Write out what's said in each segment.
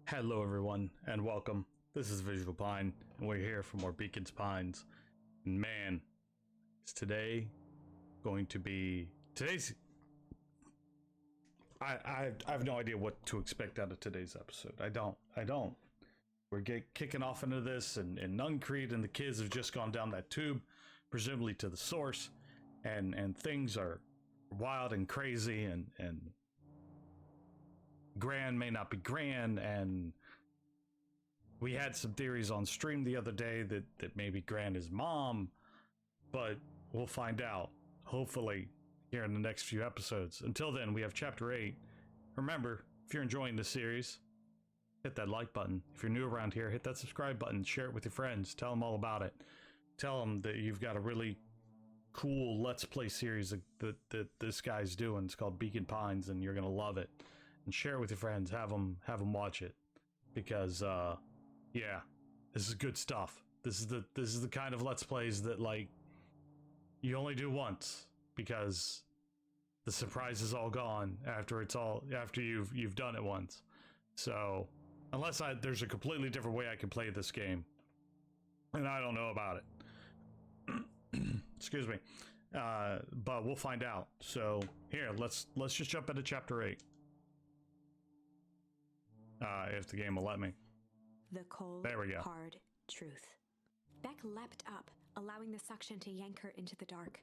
Hello everyone, and welcome. This is Visual Pine, and we're here for more Beacons Pines. And man, is today going to be... I have no idea what to expect out of today's episode. I don't. We're kicking off into this, and Nuncreed and the kids have just gone down that tube, presumably to the source, and things are wild and crazy, and Gran may not be Gran, and we had some theories on stream the other day that maybe Gran is mom, but we'll find out, hopefully, here in the next few episodes. Until then, we have Chapter 8. Remember, if you're enjoying this series, hit that like button. If you're new around here, hit that subscribe button, share it with your friends, tell them all about it. Tell them that you've got a really cool Let's Play series that this guy's doing. It's called Beacon Pines, and you're going to love it. And share it with your friends, have them watch it, because yeah, this is good stuff. This is the kind of Let's Plays that, like, you only do once, because the surprise is all gone after you've done it once. So unless there's a completely different way I can play this game, and I don't know about it. Excuse me, but we'll find out. So here, let's just jump into Chapter 8. If the game will let me. The cold, there we go. Hard truth. Beck leapt up, allowing the suction to yank her into the dark.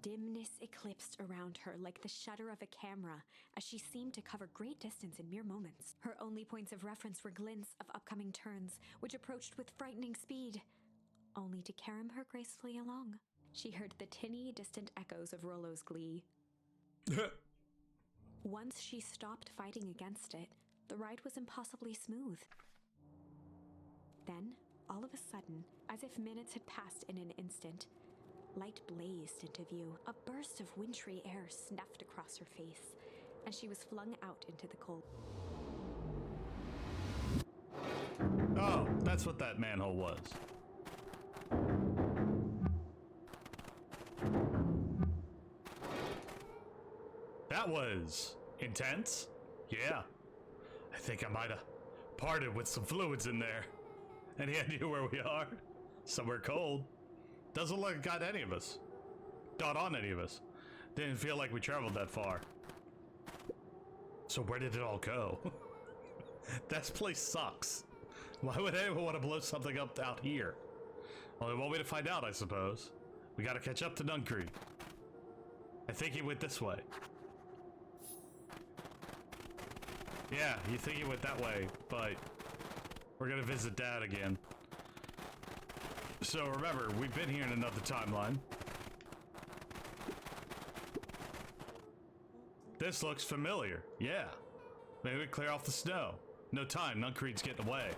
Dimness eclipsed around her like the shutter of a camera, as she seemed to cover great distance in mere moments. Her only points of reference were glints of upcoming turns, which approached with frightening speed, only to carom her gracefully along. She heard the tinny, distant echoes of Rollo's glee. Once she stopped fighting against it, the ride was impossibly smooth. Then, all of a sudden, as if minutes had passed in an instant, light blazed into view. A burst of wintry air snuffed across her face, and she was flung out into the cold. Oh, that's what that manhole was. That was intense. Yeah. I think I might have parted with some fluids in there. Any idea where we are? Somewhere cold. Doesn't look like it got any of us. Got on any of us. Didn't feel like we traveled that far. So where did it all go? This place sucks. Why would anyone want to blow something up out here? Only one way to find out, I suppose. We gotta catch up to Nuncreed. I think he went this way. Yeah, you think he went that way, but we're gonna visit Dad again. So remember, we've been here in another timeline. This looks familiar. Yeah. Maybe we clear off the snow. No time, Nuncreed's getting away.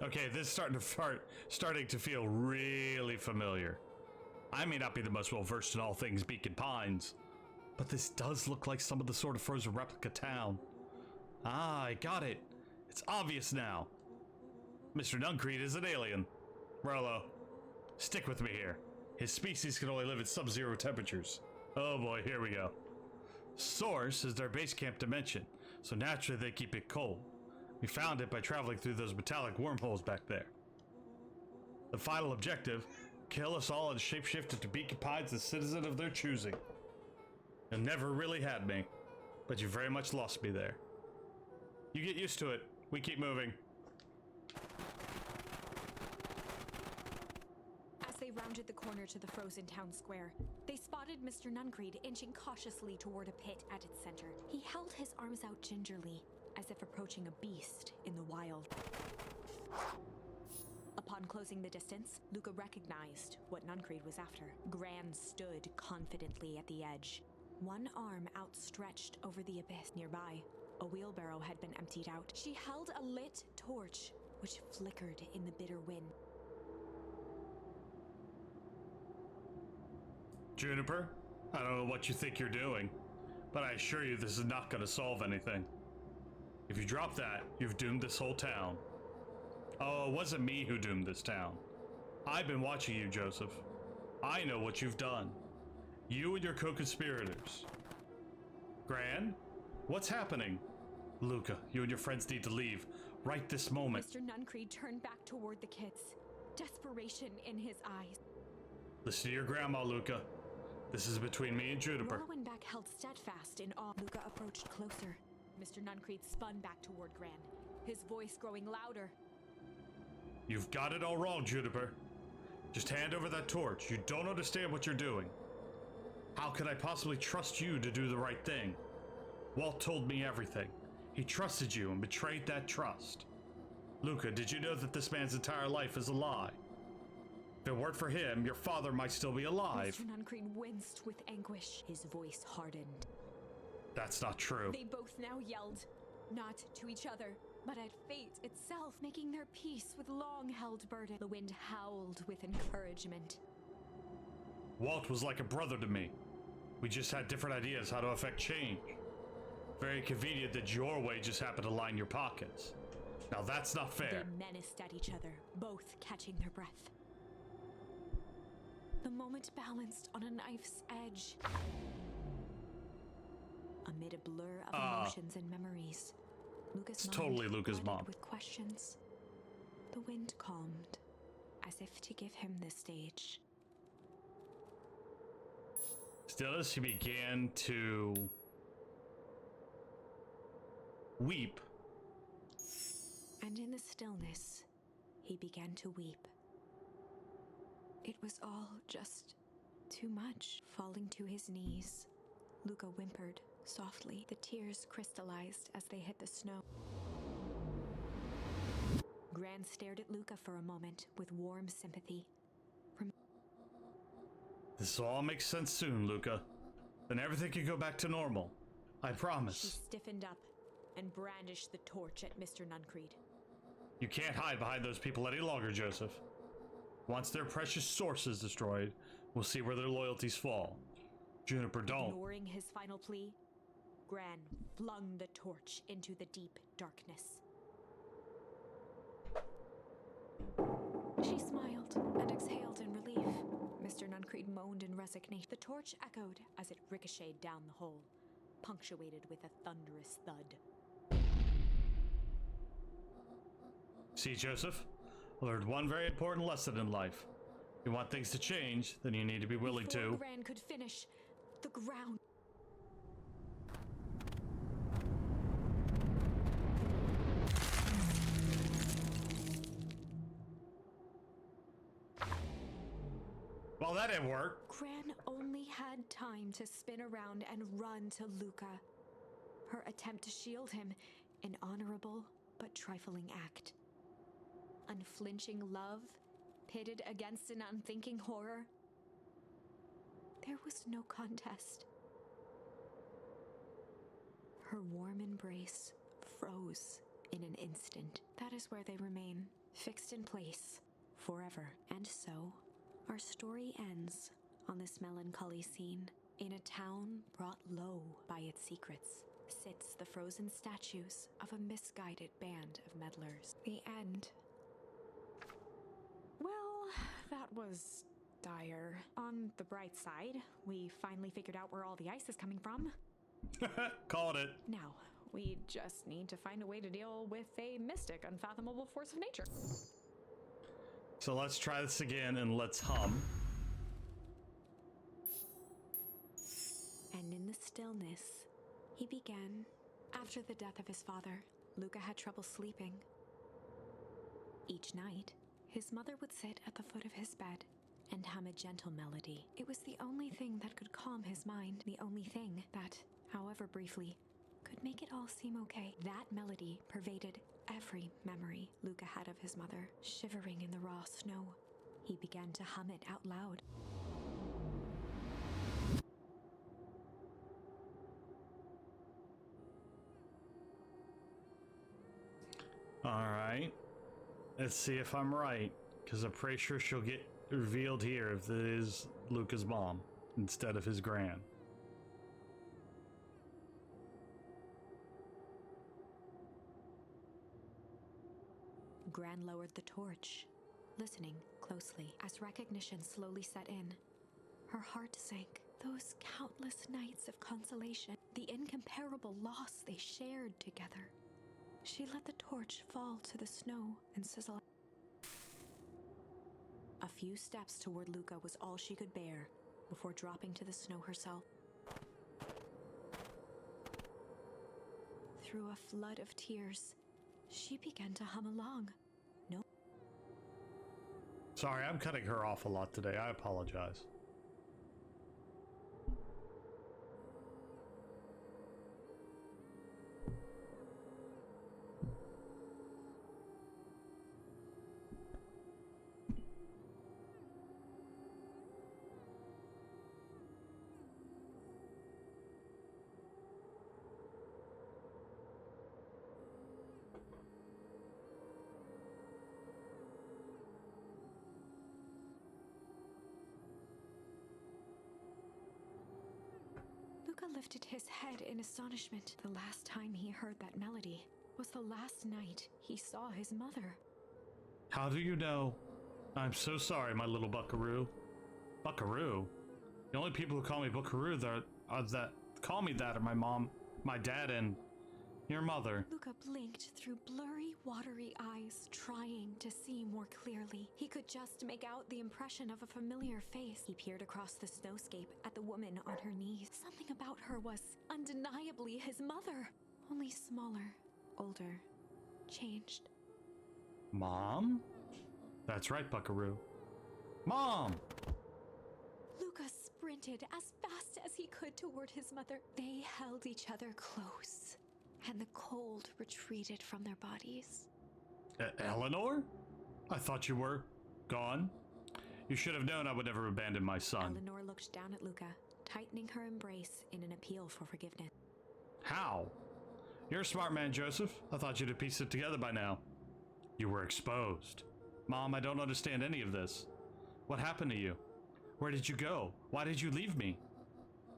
Okay, this is starting to feel really familiar. I may not be the most well-versed in all things Beacon Pines, but this does look like some of the sort of frozen replica town. Ah, I got it. It's obvious now. Mr. Nuncreed is an alien. Rollo, stick with me here. His species can only live at sub-zero temperatures. Oh boy, here we go. Source is their base camp dimension, so naturally they keep it cold. We found it by traveling through those metallic wormholes back there. The final objective: kill us all and shapeshift into Beacon Pines, the citizen of their choosing. You never really had me, but you very much lost me there. You get used to it. We keep moving. As they rounded the corner to the frozen town square, they spotted Mr. Nuncreed inching cautiously toward a pit at its center. He held his arms out gingerly, as if approaching a beast in the wild. Upon closing the distance, Luca recognized what Nuncreed was after. Gran stood confidently at the edge, one arm outstretched over the abyss nearby. A wheelbarrow had been emptied out. She held a lit torch, which flickered in the bitter wind. Juniper, I don't know what you think you're doing, but I assure you this is not going to solve anything. If you drop that, you've doomed this whole town. Oh, it wasn't me who doomed this town. I've been watching you, Joseph. I know what you've done. You and your co-conspirators. Gran? What's happening? Luca, you and your friends need to leave. Right this moment. Mr. Nuncreed turned back toward the kids, desperation in his eyes. Listen to your grandma, Luca. This is between me and Juniper. Rowanbeck held steadfast in awe. Luca approached closer. Mr. Nuncreed spun back toward Gran, his voice growing louder. You've got it all wrong, Juniper. Just hand over that torch. You don't understand what you're doing. How could I possibly trust you to do the right thing? Walt told me everything. He trusted you and betrayed that trust. Luca, did you know that this man's entire life is a lie? If it weren't for him, your father might still be alive. Mr. Nuncreed winced with anguish. His voice hardened. That's not true. They both now yelled, not to each other, but at fate itself, making their peace with long-held burden. The wind howled with encouragement. Walt was like a brother to me. We just had different ideas how to affect change. Very convenient that your way just happened to line your pockets. Now that's not fair. They menaced at each other, both catching their breath. The moment balanced on a knife's edge. Amid a blur of emotions and memories, Luca's mind totally Luca's flooded mom. with questions. The wind calmed, as if to give him the stage. Still, as he began to weep. And in the stillness, he began to weep. It was all just too much. Falling to his knees, Luca whimpered softly. The tears crystallized as they hit the snow. Gran stared at Luca for a moment with warm sympathy. This all makes sense soon, Luca. Then everything can go back to normal. I She promise. stiffened up and brandished the torch at Mr. Nuncreed. You can't hide behind those people any longer, Joseph. Once their precious source is destroyed, we'll see where their loyalties fall. Juniper, don't. Ignoring his final plea, Gran flung the torch into the deep darkness. She smiled and exhaled in relief. Mr. Nuncreed moaned in resignation. The torch echoed as it ricocheted down the hole, punctuated with a thunderous thud. See, Joseph? I learned one very important lesson in life. If you want things to change, then you need to be willing Before to. Gran could finish, the ground. Well, that didn't work. Gran only had time to spin around and run to Luca. Her attempt to shield him, an honorable but trifling act. Unflinching love, pitted against an unthinking horror. There was no contest. Her warm embrace froze in an instant. That is where they remain, fixed in place, forever. And so, our story ends on this melancholy scene. In a town brought low by its secrets, sits the frozen statues of a misguided band of meddlers. The end. Well, that was dire. On the bright side, we finally figured out where all the ice is coming from. Called it. Now, we just need to find a way to deal with a mystic, unfathomable force of nature. So let's try this again and let's hum. And in the stillness, he began. After the death of his father, Luca had trouble sleeping. Each night, his mother would sit at the foot of his bed and hum a gentle melody. It was the only thing that could calm his mind, the only thing that, however briefly, could make it all seem okay. That melody pervaded every memory Luca had of his mother. Shivering in the raw snow, he began to hum it out loud. Alright. Let's see if I'm right. Because I'm pretty sure she'll get revealed here if it is Luca's mom instead of his gran. Gran lowered the torch, listening closely. As recognition slowly set in, Her heart sank. Those countless nights of consolation, the incomparable loss they shared together. She let the torch fall to the snow and sizzle. A few steps toward Luca was all she could bear before dropping to the snow herself. Through a flood of tears, she began to hum along. No. Sorry, I'm cutting her off a lot today. I apologize. Luca lifted his head in astonishment. The last time he heard that melody was the last night he saw his mother. How do you know? I'm so sorry, my little buckaroo. Buckaroo? The only people who call me buckaroo that call me that are my mom, my dad, and your mother. Luca blinked through blurry, watery eyes, trying to see more clearly. He could just make out the impression of a familiar face. He peered across the snowscape at the woman on her knees. Something about her was undeniably his mother, only smaller, older, changed. Mom? That's right, buckaroo. Mom! Luca sprinted as fast as he could toward his mother. They held each other close, and the cold retreated from their bodies. Eleanor? I thought you were gone. You should have known I would never abandon my son. Eleanor looked down at Luca, tightening her embrace in an appeal for forgiveness. How? You're a smart man, Joseph. I thought you'd have pieced it together by now. You were exposed. Mom, I don't understand any of this. What happened to you? Where did you go? Why did you leave me?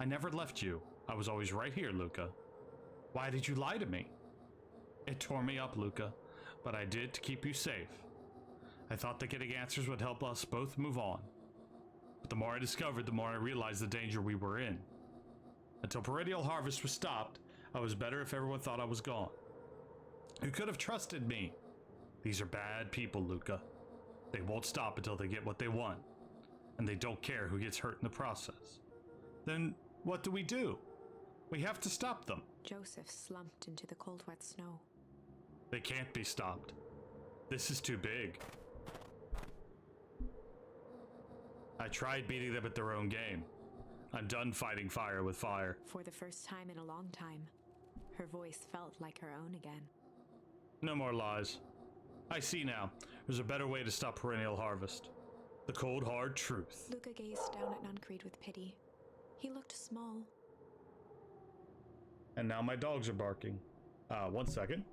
I never left you. I was always right here, Luca. Why did you lie to me? It tore me up, Luca, but I did to keep you safe. I thought that getting answers would help us both move on. But the more I discovered, the more I realized the danger we were in. Until perennial harvest was stopped, I was better if everyone thought I was gone. You could have trusted me. These are bad people, Luca. They won't stop until they get what they want. And they don't care who gets hurt in the process. Then what do? We have to stop them. Joseph slumped into the cold, wet snow. They can't be stopped. This is too big. I tried beating them at their own game. I'm done fighting fire with fire. For the first time in a long time, her voice felt like her own again. No more lies. I see now. There's a better way to stop perennial harvest. The cold, hard truth. Luca gazed down at Nuncreed with pity. He looked small. And now my dogs are barking. 1 second.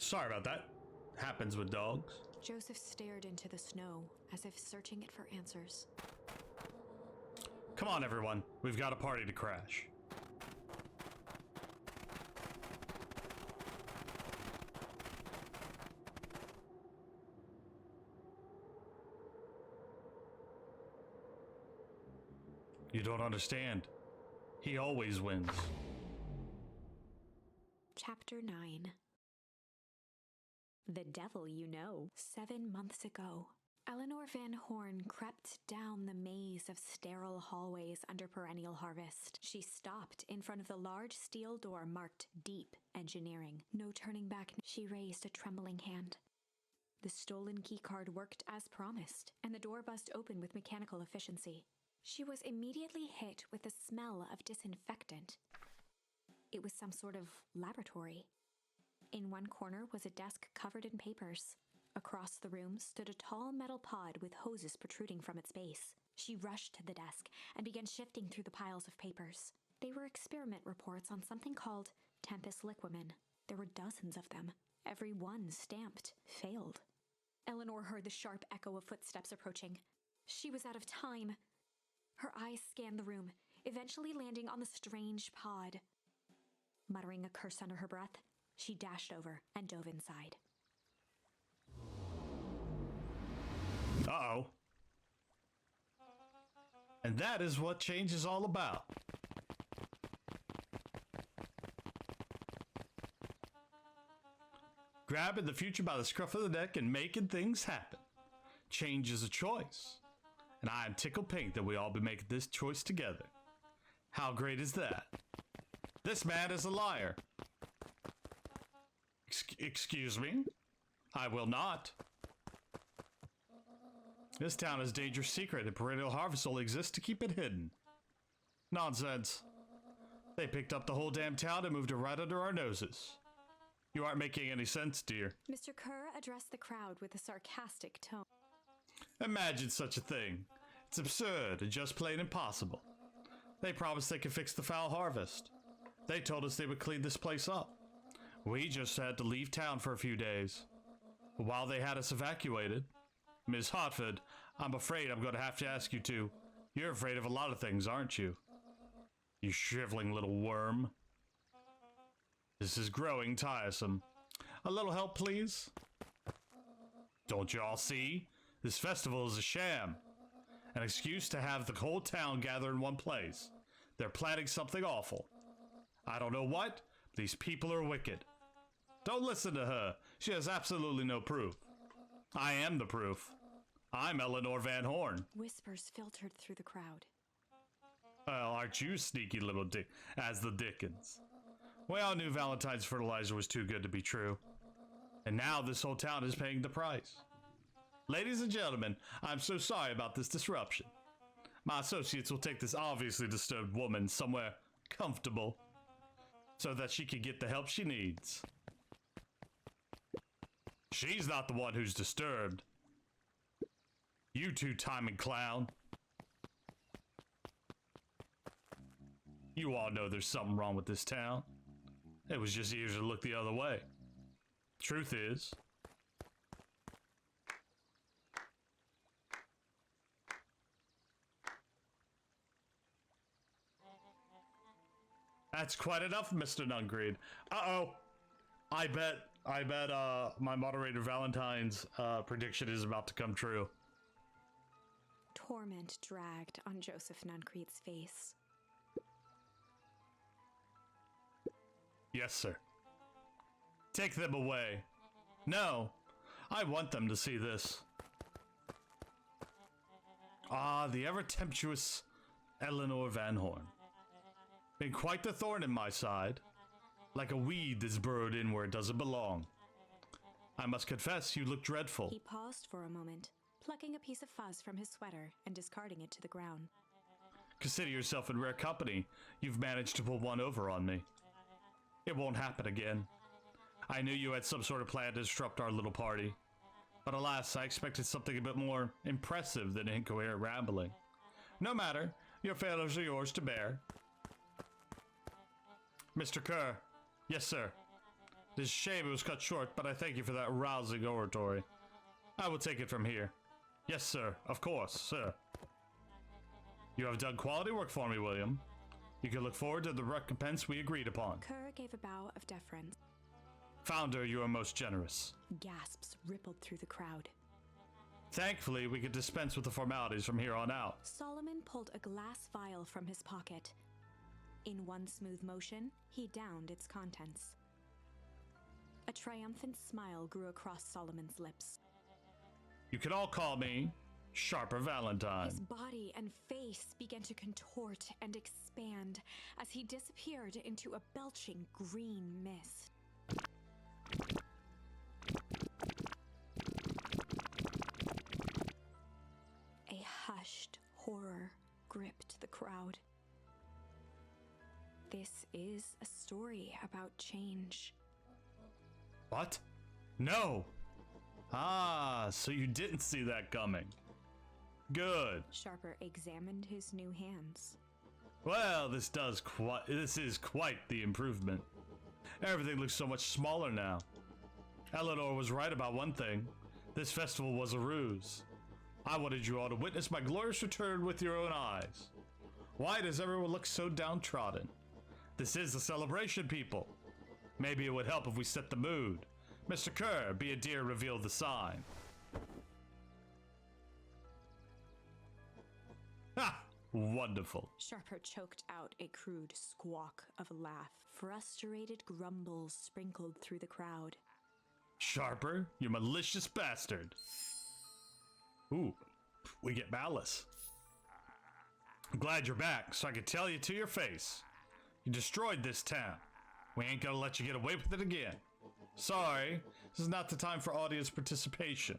Sorry about that. Happens with dogs. Joseph stared into the snow, as if searching it for answers. Come on, everyone. We've got a party to crash. You don't understand. He always wins. Chapter 9. The Devil You Know. 7 months ago, Eleanor Van Horn crept down the maze of sterile hallways under perennial harvest. She stopped in front of the large steel door marked Deep Engineering. No turning back, she raised a trembling hand. The stolen keycard worked as promised, and the door buzzed open with mechanical efficiency. She was immediately hit with the smell of disinfectant. It it was some sort of laboratory. In one corner was a desk covered in papers. Across the room stood a tall metal pod with hoses protruding from its base. She rushed to the desk and began shifting through the piles of papers. They were experiment reports on something called Tempest liquamen. There were dozens of them, every one stamped failed. Eleanor heard the sharp echo of footsteps approaching. She was out of time. Her eyes scanned the room, eventually landing on the strange pod. Muttering a curse under her breath, she dashed over and dove inside. Uh-oh. And that is what change is all about. Grabbing the future by the scruff of the neck and making things happen. Change is a choice. And I am tickled pink that we all be making this choice together. How great is that? This man is a liar. Excuse me? I will not. This town is a dangerous secret and perennial harvest only exists to keep it hidden. Nonsense. They picked up the whole damn town and moved it right under our noses. You aren't making any sense, dear. Mr. Kerr addressed the crowd with a sarcastic tone. Imagine such a thing. It's absurd and just plain impossible. They promised they could fix the foul harvest. They told us they would clean this place up. We just had to leave town for a few days. While they had us evacuated, Miss Hotford, I'm afraid I'm going to have to ask you to. You're afraid of a lot of things, aren't you? You shriveling little worm. This is growing tiresome. A little help, please? Don't you all see? This festival is a sham. An excuse to have the whole town gather in one place. They're planning something awful. I don't know what, but these people are wicked. Don't listen to her. She has absolutely no proof. I am the proof. I'm Eleanor Van Horn. Whispers filtered through the crowd. Well, aren't you sneaky little as the Dickens? We all knew Valentine's fertilizer was too good to be true. And now this whole town is paying the price. Ladies and gentlemen, I'm so sorry about this disruption. My associates will take this obviously disturbed woman somewhere comfortable so that she can get the help she needs. She's not the one who's disturbed. You two-timing clown. You all know there's something wrong with this town. It was just easier to look the other way. Truth is, that's quite enough, Mr. Nungreed. Uh-oh. I bet my moderator Valentine's prediction is about to come true. Torment dragged on Joseph Nuncreed's face. Yes, sir. Take them away. No, I want them to see this. Ah, the ever-tempestuous Eleanor Van Horn. Been quite the thorn in my side, like a weed that's burrowed in where it doesn't belong. I must confess, you look dreadful. He paused for a moment, plucking a piece of fuzz from his sweater and discarding it to the ground. Consider yourself in rare company. You've managed to pull one over on me. It won't happen again. I knew you had some sort of plan to disrupt our little party. But alas, I expected something a bit more impressive than incoherent rambling. No matter, your failures are yours to bear. Mr. Kerr. Yes, sir. It is a shame it was cut short, but I thank you for that rousing oratory. I will take it from here. Yes, sir. Of course, sir. You have done quality work for me, William. You can look forward to the recompense we agreed upon. Kerr gave a bow of deference. Founder, you are most generous. Gasps rippled through the crowd. Thankfully, we could dispense with the formalities from here on out. Solomon pulled a glass vial from his pocket. In one smooth motion, he downed its contents. A triumphant smile grew across Solomon's lips. You can all call me Sharper Valentine. His body and face began to contort and expand as he disappeared into a belching green mist. A hushed horror gripped the crowd. This is a story about change. What? No! Ah, so you didn't see that coming. Good. Sharper examined his new hands. Well, this is quite the improvement. Everything looks so much smaller now. Eleanor was right about one thing. This festival was a ruse. I wanted you all to witness my glorious return with your own eyes. Why does everyone look so downtrodden? This is a celebration, people. Maybe it would help if we set the mood. Mr. Kerr, be a dear, reveal the sign. Ha! Wonderful. Sharper choked out a crude squawk of a laugh. Frustrated grumbles sprinkled through the crowd. Sharper, you malicious bastard. Ooh, we get malice. I'm glad you're back, so I can tell you to your face. You destroyed this town. We ain't gonna let you get away with it again. Sorry, this is not the time for audience participation.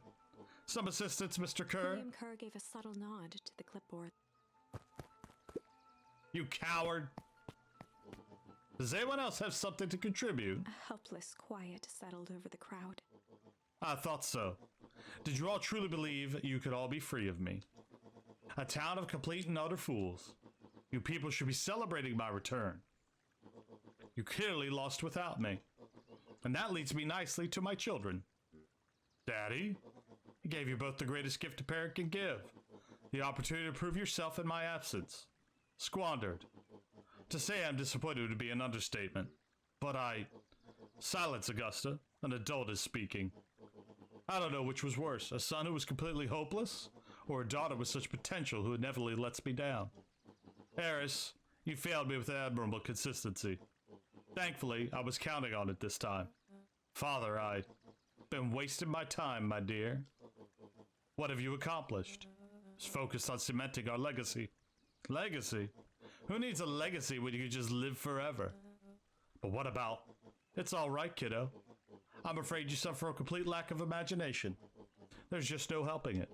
Some assistance, Mr. Kerr? William Kerr gave a subtle nod to the clipboard. You coward. Does anyone else have something to contribute? A helpless quiet settled over the crowd. I thought so. Did you all truly believe you could all be free of me? A town of complete and utter fools. You people should be celebrating my return. You clearly lost without me. And that leads me nicely to my children. Daddy, I gave you both the greatest gift a parent can give. The opportunity to prove yourself in my absence. Squandered. To say I'm disappointed would be an understatement. But Silence, Augusta. An adult is speaking. I don't know which was worse, a son who was completely hopeless, or a daughter with such potential who inevitably lets me down. Harris, you failed me with admirable consistency. Thankfully, I was counting on it this time. Father, I've been wasting my time, my dear. What have you accomplished? Just focused on cementing our legacy. Legacy? Who needs a legacy when you can just live forever? But what about... It's all right, kiddo. I'm afraid you suffer a complete lack of imagination. There's just no helping it.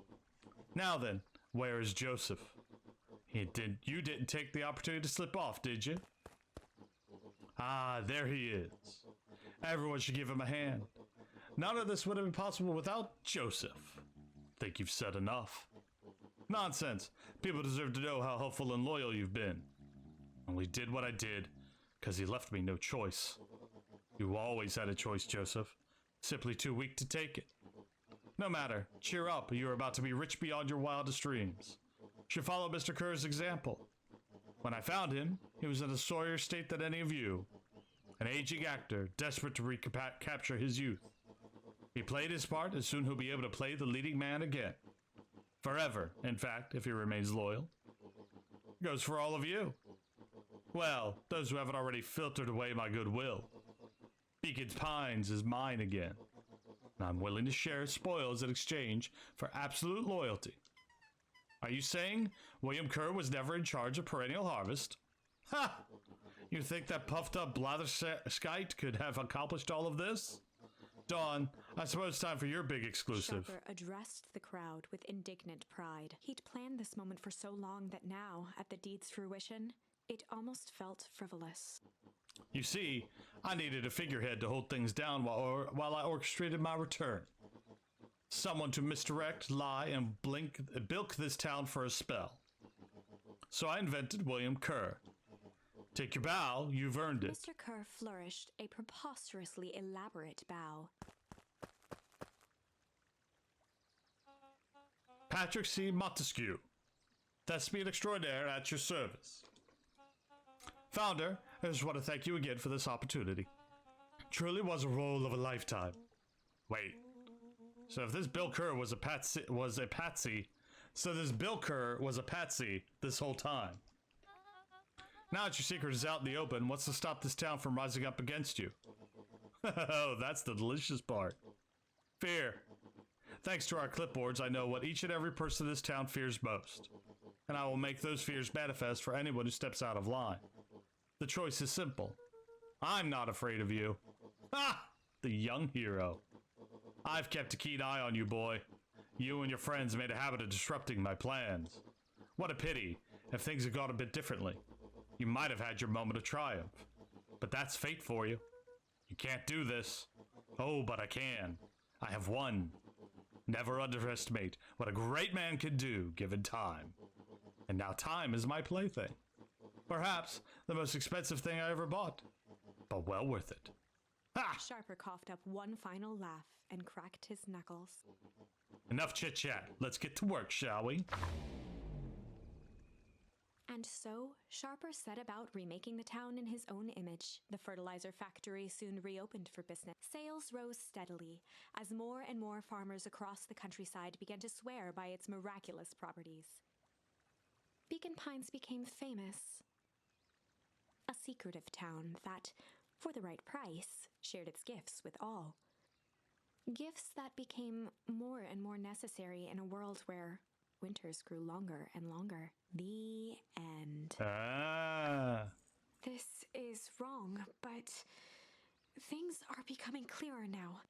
Now then, where is Joseph? You didn't take the opportunity to slip off, did you? Ah, there he is. Everyone should give him a hand. None of this would have been possible without Joseph. Think you've said enough. Nonsense. People deserve to know how helpful and loyal you've been. Only did what I did because he left me no choice. You always had a choice, Joseph. Simply too weak to take it. No matter. Cheer up. You are about to be rich beyond your wildest dreams. Should follow Mr. Kerr's example. When I found him, he was in a sorrier state than any of you. An aging actor, desperate to recapture his youth. He played his part, and soon he'll be able to play the leading man again. Forever, in fact, if he remains loyal. Goes for all of you. Well, those who haven't already filtered away my goodwill. Beacon Pines is mine again. And I'm willing to share its spoils in exchange for absolute loyalty. Are you saying William Kerr was never in charge of Perennial Harvest? Ha! You think that puffed up blatherskite could have accomplished all of this? Dawn, I suppose it's time for your big exclusive. Sharper addressed the crowd with indignant pride. He'd planned this moment for so long that now, at the deed's fruition, it almost felt frivolous. You see, I needed a figurehead to hold things down while I orchestrated my return. Someone to misdirect, lie, and bilk this town for a spell. So I invented William Kerr. Take your bow, you've earned it. Mr. Kerr flourished a preposterously elaborate bow. Patrick C. Montesquieu, thespian extraordinaire at your service. Founder, I just want to thank you again for this opportunity. Truly was a role of a lifetime. Wait. So if this Bill Kerr was a patsy, so this Bill Kerr was a patsy this whole time. Now that your secret is out in the open, what's to stop this town from rising up against you? Oh, that's the delicious part. Fear. Thanks to our clipboards, I know what each and every person in this town fears most. And I will make those fears manifest for anyone who steps out of line. The choice is simple. I'm not afraid of you. Ah! The young hero. I've kept a keen eye on you, boy. You and your friends made a habit of disrupting my plans. What a pity if things had gone a bit differently. You might have had your moment of triumph. But that's fate for you. You can't do this. Oh, but I can. I have won. Never underestimate what a great man can do given time. And now time is my plaything. Perhaps the most expensive thing I ever bought. But well worth it. Ha! Sharper coughed up one final laugh and cracked his knuckles. Enough chit-chat. Let's get to work, shall we? And so, Sharper set about remaking the town in his own image. The fertilizer factory soon reopened for business. Sales rose steadily as more and more farmers across the countryside began to swear by its miraculous properties. Beacon Pines became famous. A secretive town that, for the right price, shared its gifts with all. Gifts that became more and more necessary in a world where winters grew longer and longer. The end. This is wrong, but things are becoming clearer now.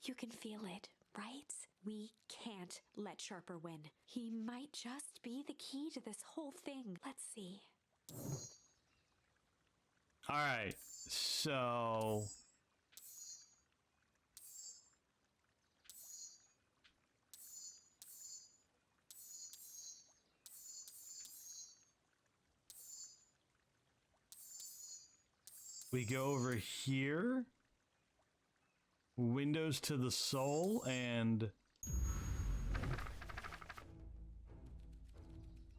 You can feel it, right? We can't let Sharper win. He might just be the key to this whole thing. Let's see. Alright, so... we go over here. Windows to the soul, and...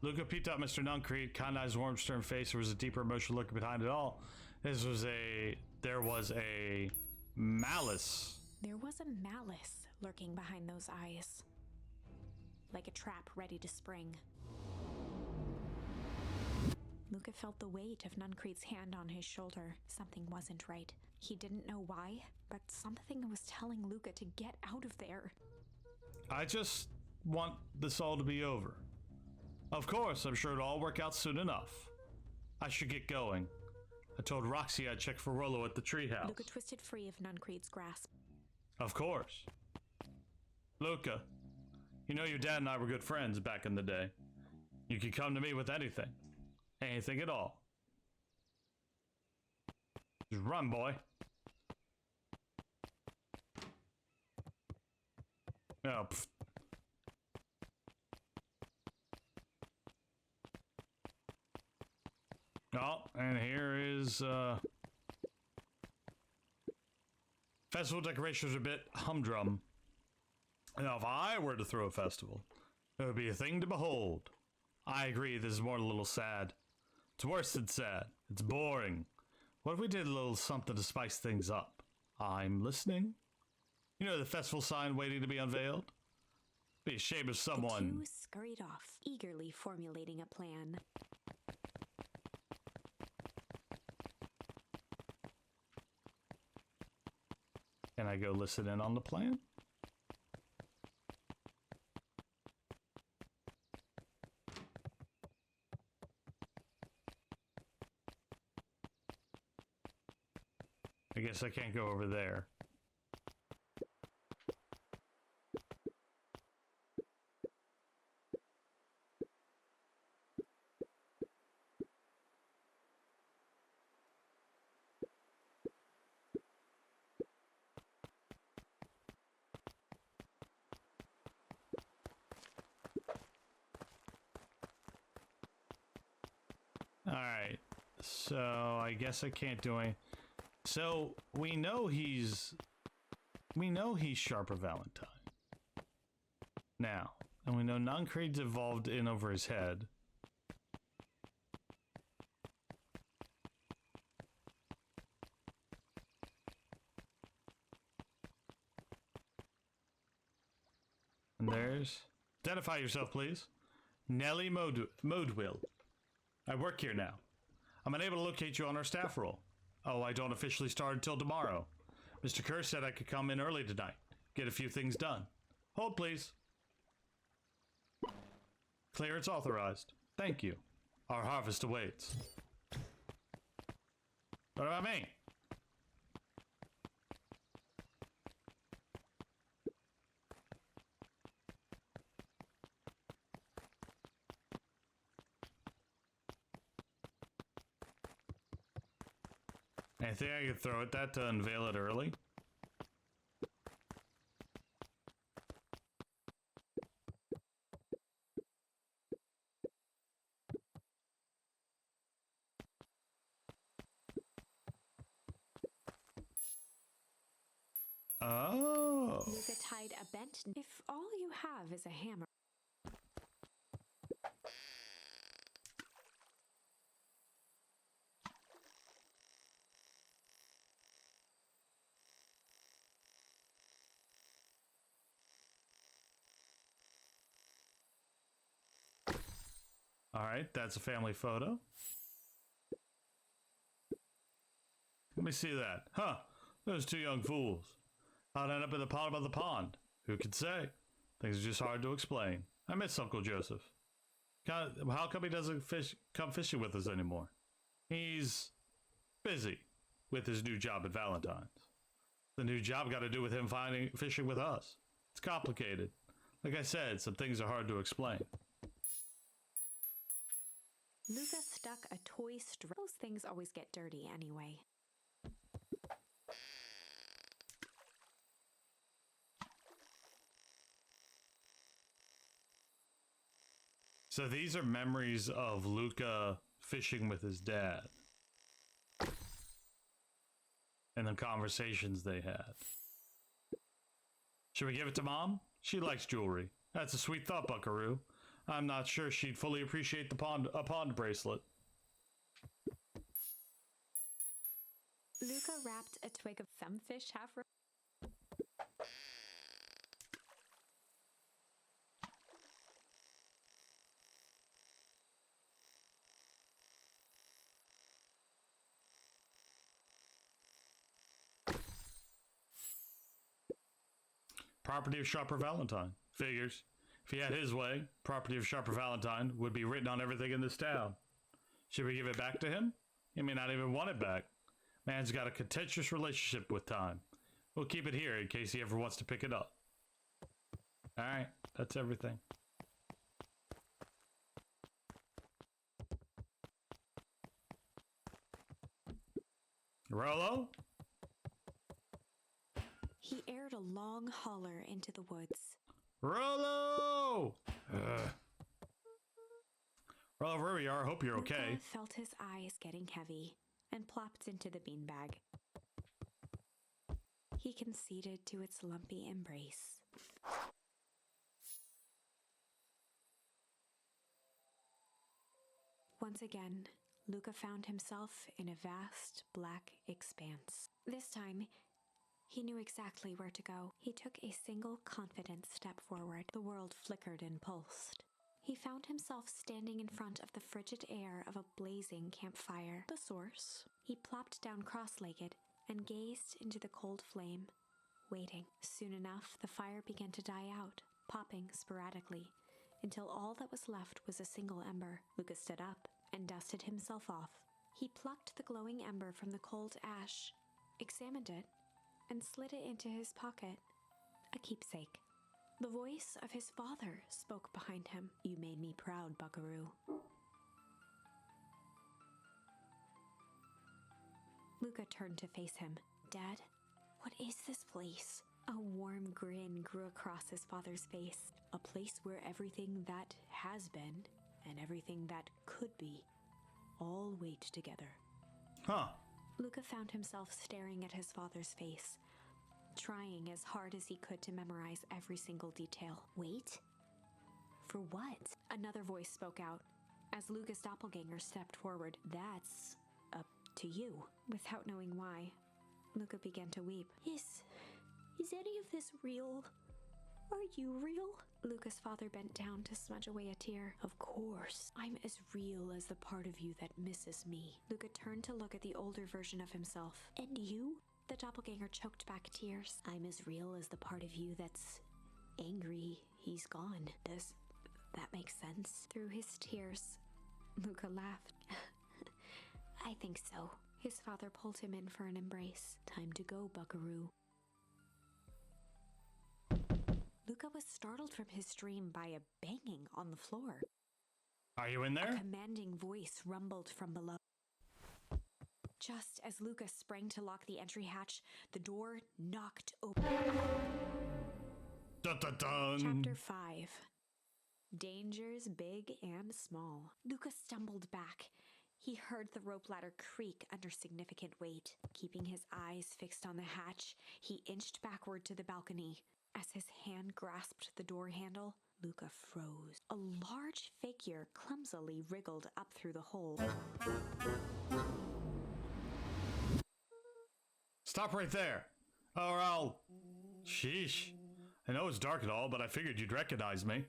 Luca peeped out Mr. Nuncreed, kind-eyed, warm, stern face. There was a deeper emotion lurking behind it all. There was a malice. There was a malice lurking behind those eyes. Like a trap ready to spring. Luca felt the weight of Nuncreed's hand on his shoulder. Something wasn't right. He didn't know why, but something was telling Luca to get out of there. I just want this all to be over. Of course, I'm sure it'll all work out soon enough. I should get going. I told Roxy I'd check for Rollo at the treehouse. Luca twisted free of Nuncreed's grasp. Of course. Luca, you know your dad and I were good friends back in the day. You can come to me with anything. Anything at all. Just run, boy. Oh, pfft. Oh, and here is, festival decorations are a bit humdrum. Now, if I were to throw a festival, it would be a thing to behold. I agree, this is more a little sad. It's worse than sad. It's boring. What if we did a little something to spice things up? I'm listening. You know the festival sign waiting to be unveiled? Be a shame if someone... The two scurried off, eagerly formulating a plan. Can I go listen in on the plan? I guess I can't go over there. Alright, so I guess I can't do anything. So we know he's Sharper Valentine now, and we know Nuncreed's evolved in over his head. And there's... Identify yourself, please. Nellie Modwill. I work here now. I'm unable to locate you on our staff roll. Oh, I don't officially start until tomorrow. Mr. Kerr said I could come in early tonight. Get a few things done. Hold, please. Clearance authorized. Thank you. Our harvest awaits. What about me? Anything I could throw at that to unveil it early? Oh. Luca tied a bent. If all you have is a hammer. All right, that's a family photo. Let me see that. Huh, those two young fools. How'd I end up in the bottom of the pond? Who could say? Things are just hard to explain. I miss Uncle Joseph. How come he doesn't come fishing with us anymore? He's busy with his new job at Valentine's. The new job got to do with him fishing with us. It's complicated. Like I said, some things are hard to explain. Luca stuck a toy straw. Those things always get dirty anyway. So these are memories of Luca fishing with his dad. And the conversations they had. Should we give it to Mom? She likes jewelry. That's a sweet thought, Buckaroo. I'm not sure she'd fully appreciate a pond bracelet. Luca wrapped a twig of some fish half. Property of Sharper Valentine. Figures. If he had his way, property of Sharper Valentine would be written on everything in this town. Should we give it back to him? He may not even want it back. Man's got a contentious relationship with time. We'll keep it here in case he ever wants to pick it up. Alright, that's everything. Rollo? He aired a long holler into the woods. Rollo! Rollo, wherever you are, I hope you're okay. Luca felt his eyes getting heavy and plopped into the beanbag. He conceded to its lumpy embrace. Once again, Luca found himself in a vast black expanse. This time, he knew exactly where to go. He took a single confident step forward. The world flickered and pulsed. He found himself standing in front of the frigid air of a blazing campfire. The source. He plopped down cross-legged and gazed into the cold flame, waiting. Soon enough, the fire began to die out, popping sporadically, until all that was left was a single ember. Luca stood up and dusted himself off. He plucked the glowing ember from the cold ash, examined it, and slid it into his pocket, a keepsake. The voice of his father spoke behind him. You made me proud, Buckaroo. Luca turned to face him. Dad, what is this place? A warm grin grew across his father's face. A place where everything that has been and everything that could be all wait together. Huh. Luca found himself staring at his father's face, trying as hard as he could to memorize every single detail. Wait? For what? Another voice spoke out as Luca's doppelganger stepped forward. That's up to you. Without knowing why, Luca began to weep. Is any of this real? Are you real? Luca's father bent down to smudge away a tear. Of course, I'm as real as the part of you that misses me. Luca turned to look at the older version of himself. And you? The doppelganger choked back tears. I'm as real as the part of you that's angry he's gone. Does that make sense? Through his tears, Luca laughed. I think so. His father pulled him in for an embrace. Time to go, Buckaroo. Luca was startled from his dream by a banging on the floor. Are you in there? A commanding voice rumbled from below. Just as Luca sprang to lock the entry hatch, the door knocked open. Dun, dun, dun. Chapter 5. Dangers big and small. Luca stumbled back. He heard the rope ladder creak under significant weight. Keeping his eyes fixed on the hatch, he inched backward to the balcony. As his hand grasped the door handle, Luca froze. A large figure clumsily wriggled up through the hole. Stop right there, or I'll... Sheesh. I know it's dark and all, but I figured you'd recognize me.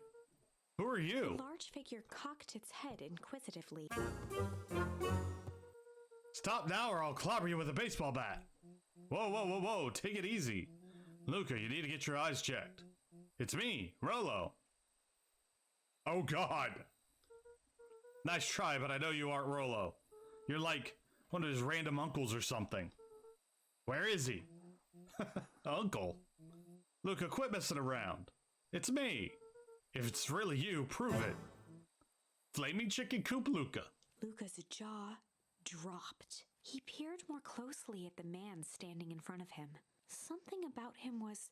Who are you? The large figure cocked its head inquisitively. Stop now or I'll clobber you with a baseball bat. Whoa, whoa, whoa, whoa, take it easy. Luca, you need to get your eyes checked. It's me, Rollo. Oh, God. Nice try, but I know you aren't Rollo. You're like one of his random uncles or something. Where is he? Uncle? Luca, quit messing around. It's me. If it's really you, prove it. Flaming chicken coop Luca. Luca's jaw dropped. He peered more closely at the man standing in front of him. Something about him was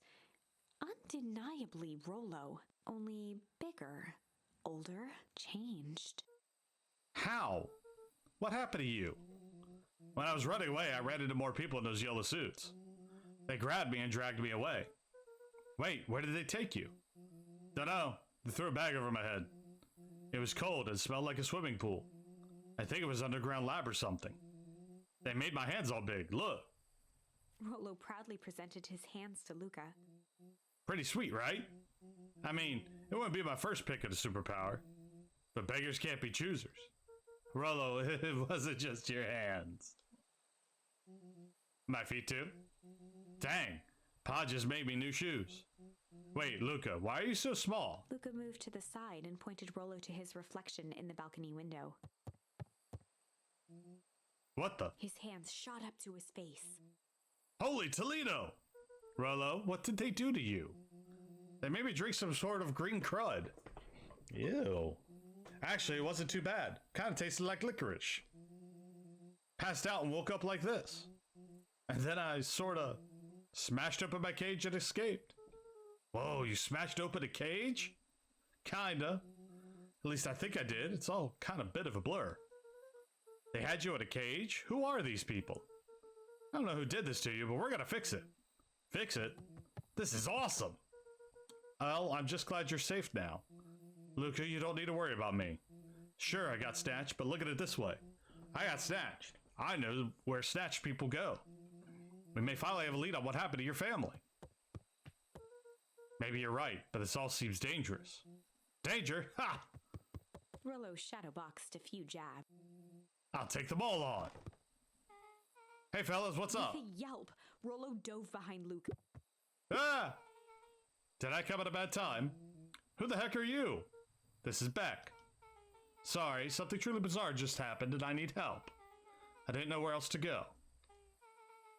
undeniably Rollo, only bigger, older, changed. How? What happened to you? When I was running away, I ran into more people in those yellow suits. They grabbed me and dragged me away. Wait, where did they take you? Dunno. They threw a bag over my head. It was cold and smelled like a swimming pool. I think it was an underground lab or something. They made my hands all big. Look. Rollo proudly presented his hands to Luca. Pretty sweet, right? I mean, it wouldn't be my first pick of the superpower. But beggars can't be choosers. Rollo, it wasn't just your hands. My feet too? Dang, Pa just made me new shoes. Wait, Luca, why are you so small? Luca moved to the side and pointed Rollo to his reflection in the balcony window. What the? His hands shot up to his face. Holy Toledo! Rollo, what did they do to you? They made me drink some sort of green crud. Ew. Actually, it wasn't too bad. Kind of tasted like licorice. Passed out and woke up like this. And then I sort of smashed open my cage and escaped. Whoa, you smashed open a cage? Kinda. At least I think I did. It's all kind of bit of a blur. They had you in a cage? Who are these people? I don't know who did this to you, but we're gonna fix it. Fix it? This is awesome. Well, I'm just glad you're safe now. Luca, you don't need to worry about me. Sure, I got snatched, but look at it this way. I got snatched. I know where snatched people go. We may finally have a lead on what happened to your family. Maybe you're right, but this all seems dangerous. Danger? Ha! Rollo shadowboxed a few jabs. I'll take them all on. Hey fellas, what's up? With a yelp, Rollo dove behind Luca. Ah! Did I come at a bad time? Who the heck are you? This is Beck. Sorry, something truly bizarre just happened and I need help. I didn't know where else to go.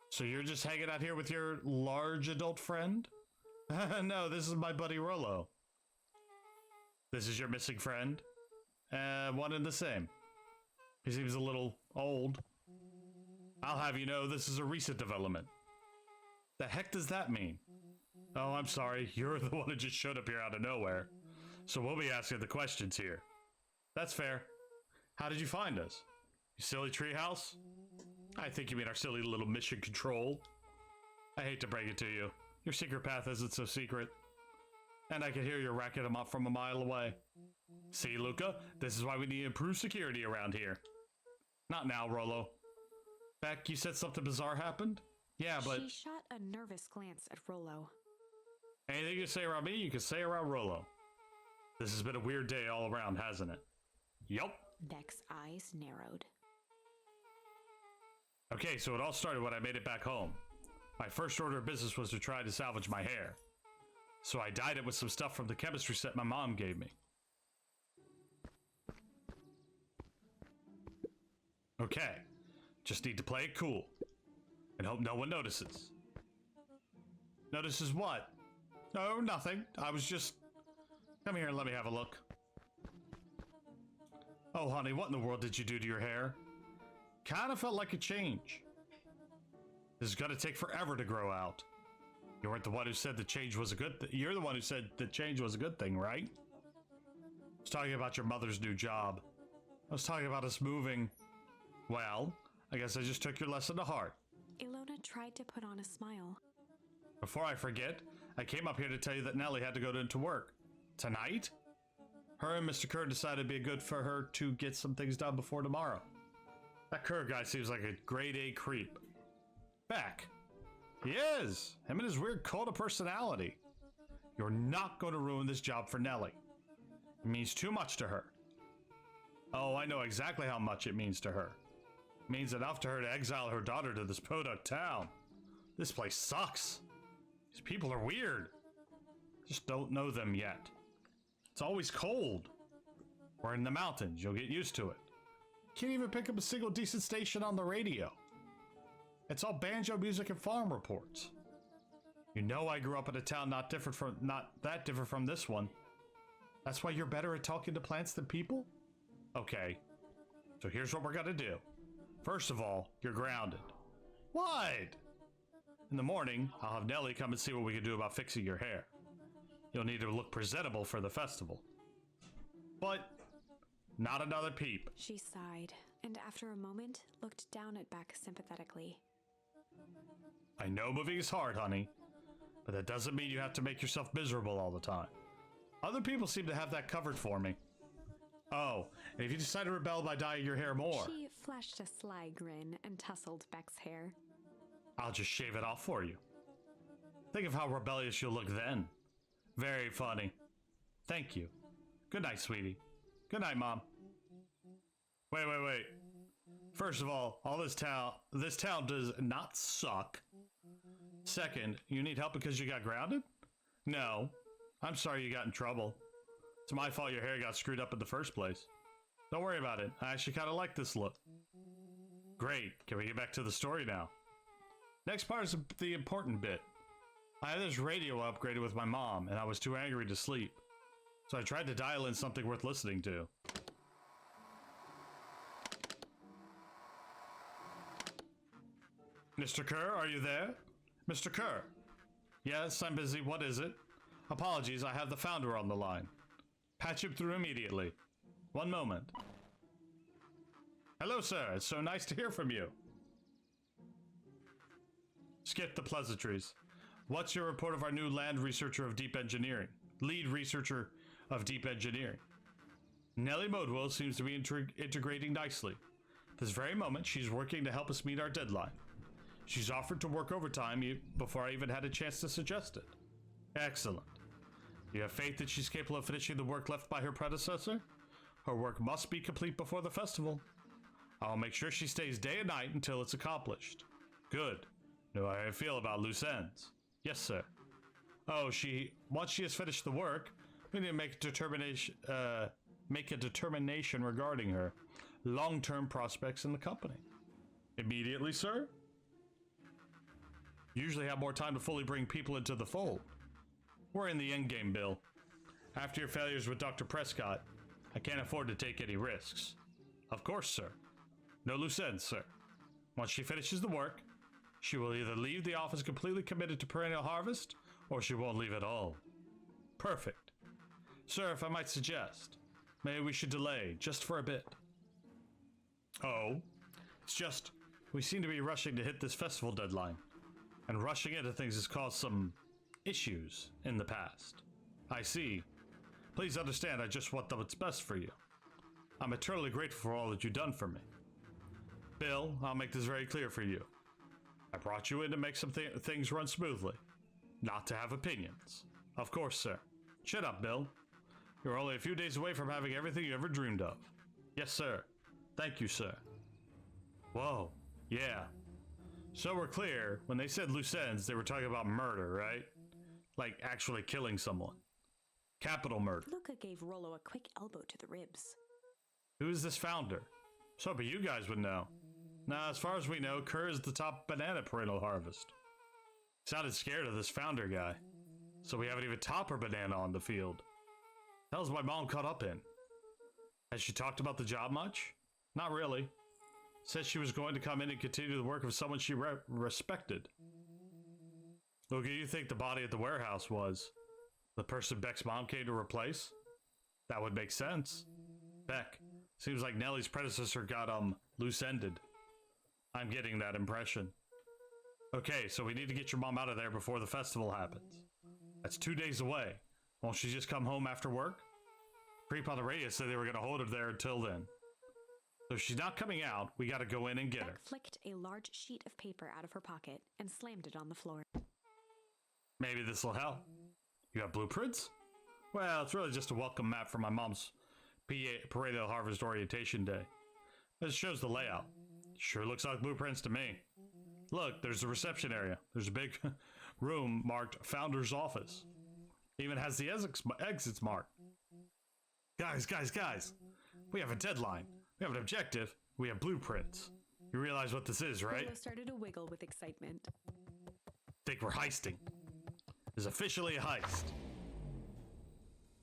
So you're just hanging out here with your large adult friend? No, this is my buddy Rollo. This is your missing friend? One and the same. He seems a little old. I'll have you know this is a recent development. The heck does that mean? Oh, I'm sorry. You're the one who just showed up here out of nowhere. So we'll be asking the questions here. That's fair. How did you find us? You silly treehouse? I think you mean our silly little mission control. I hate to break it to you. Your secret path isn't so secret. And I can hear you racking them up from a mile away. See, Luca? This is why we need improved security around here. Not now, Rollo. Beck, you said something bizarre happened? Yeah, but... She shot a nervous glance at Rollo. Anything you say around me, you can say around Rollo. This has been a weird day all around, hasn't it? Yup. Beck's eyes narrowed. Okay, so it all started when I made it back home. My first order of business was to try to salvage my hair. So I dyed it with some stuff from the chemistry set my mom gave me. Okay, just need to play it cool. And hope no one notices. Notices what? No, nothing. I was just... Come here and let me have a look. Oh, honey, what in the world did you do to your hair? kind of felt like a change. This is gonna take forever to grow out. You weren't the one who said the change was a good thing. You're the one who said the change was a good thing, right? I was talking about your mother's new job. I was talking about us moving. Well, I guess I just took your lesson to heart. Ilona tried to put on a smile. Before I forget, I came up here to tell you that Nellie had to go into work. Tonight? Her and Mr. Kerr decided it'd be good for her to get some things done before tomorrow. That Kerr guy seems like a grade A creep. Beck. He is. Him and his weird cult of personality. You're not going to ruin this job for Nellie. It means too much to her. Oh, I know exactly how much it means to her. It means enough to her to exile her daughter to this podunk town. This place sucks. These people are weird. Just don't know them yet. It's always cold. We're in the mountains. You'll get used to it. Can't even pick up a single decent station on the radio. It's all banjo music and farm reports. You know I grew up in a town not that different from this one. That's why you're better at talking to plants than people? Okay. So here's what we're gonna do. First of all, you're grounded. What? In the morning, I'll have Nellie come and see what we can do about fixing your hair. You'll need to look presentable for the festival. But not another peep. She sighed, and after a moment, looked down at Beck sympathetically. I know moving is hard, honey, but that doesn't mean you have to make yourself miserable all the time. Other people seem to have that covered for me. Oh, and if you decide to rebel by dyeing your hair more... She flashed a sly grin and tousled Beck's hair. I'll just shave it off for you. Think of how rebellious you'll look then. Very funny. Thank you. Good night, sweetie. Good night, Mom. Wait. First of all this town does not suck. Second, you need help because you got grounded? No. I'm sorry you got in trouble. It's my fault your hair got screwed up in the first place. Don't worry about it. I actually kind of like this look. Great. Can we get back to the story now? Next part is the important bit. I had this radio upgraded with my mom, and I was too angry to sleep. So I tried to dial in something worth listening to. Mr. Kerr, are you there? Mr. Kerr? Yes, I'm busy. What is it? Apologies, I have the founder on the line. Patch him through immediately. One moment. Hello, sir. It's so nice to hear from you. Skip the pleasantries. What's your report of our new lead researcher of deep engineering? Nellie Modwell seems to be integrating nicely. This very moment, she's working to help us meet our deadline. She's offered to work overtime before I even had a chance to suggest it. Excellent. You have faith that she's capable of finishing the work left by her predecessor? Her work must be complete before the festival. I'll make sure she stays day and night until it's accomplished. Good. Know how I feel about loose ends. Yes, sir. Oh, once she has finished the work, we need to make a determination regarding her long-term prospects in the company. Immediately, sir? Usually have more time to fully bring people into the fold. We're in the endgame, Bill. After your failures with Dr. Prescott, I can't afford to take any risks. Of course, sir. No loose ends, sir. Once she finishes the work, she will either leave the office completely committed to perennial harvest, or she won't leave at all. Perfect. Sir, if I might suggest, maybe we should delay just for a bit. Oh, it's just, we seem to be rushing to hit this festival deadline, and rushing into things has caused some issues in the past. I see. Please understand I just want what's best for you. I'm eternally grateful for all that you've done for me. Bill, I'll make this very clear for you. I brought you in to make some things run smoothly, not to have opinions. Of course, sir. Shut up, Bill. You're only a few days away from having everything you ever dreamed of. Yes, sir. Thank you, sir. Whoa. Yeah. So we're clear, when they said loose ends, they were talking about murder, right? Like actually killing someone. Capital murder. Luca gave Rollo a quick elbow to the ribs. Who is this founder? So, but you guys would know. Now, as far as we know, Kerr is the top banana perennial harvest. Sounded scared of this founder guy. So we haven't even topped her banana on the field. Hell's my mom caught up in? Has she talked about the job much? Not really. Said she was going to come in and continue the work of someone she respected. Who do you think the body at the warehouse was? The person Beck's mom came to replace? That would make sense. Beck. Seems like Nellie's predecessor got, loose-ended. I'm getting that impression. Okay, so we need to get your mom out of there before the festival happens. That's 2 days away. Won't she just come home after work? Creep on the radio said they were going to hold her there until then. So if she's not coming out, we gotta go in and get her. Beck flicked a large sheet of paper out of her pocket and slammed it on the floor. Maybe this'll help. You got blueprints? Well, it's really just a welcome map for my mom's Pareto Harvest Orientation Day. This shows the layout. Sure looks like blueprints to me. Look, there's the reception area. There's a big room marked Founder's Office. Even has the exits marked. Guys. We have a deadline. We have an objective. We have blueprints. You realize what this is, right? Willow started to wiggle with excitement. Think we're heisting. It's officially a heist.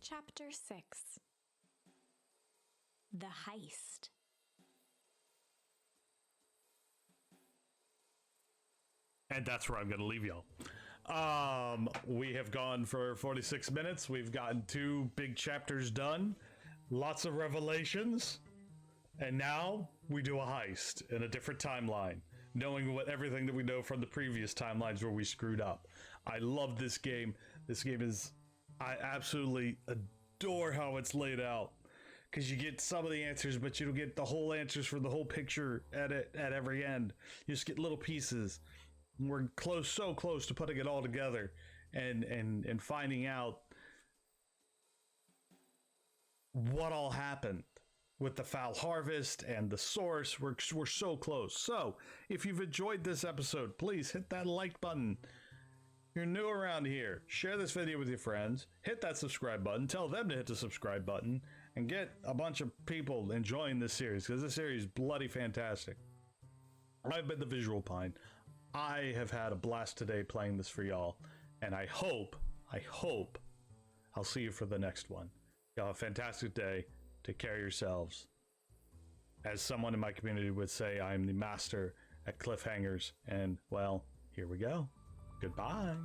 Chapter 6. The Heist. And that's where I'm going to leave y'all. We have gone for 46 minutes. We've gotten 2 big chapters done. Lots of revelations. And now we do a heist in a different timeline, knowing everything that we know from the previous timelines where we screwed up. I love this game. This game is... I absolutely adore how it's laid out. Because you get some of the answers, but you don't get the whole answers for the whole picture at every end. You just get little pieces. We're so close to putting it all together and finding out what all happened with the foul harvest and the source. We're so close. So if you've enjoyed this episode, please hit that like button. You're new around here, share this video with your friends, hit that subscribe button, tell them to hit the subscribe button, and get a bunch of people enjoying this series, because this series is bloody fantastic. I've been the Visual Pine. I have had a blast today playing this for y'all, and I hope I'll see you for the next one. Y'all have a fantastic day. Take care of yourselves. As someone in my community would say, I'm the master at cliffhangers, and well, here we go. Goodbye.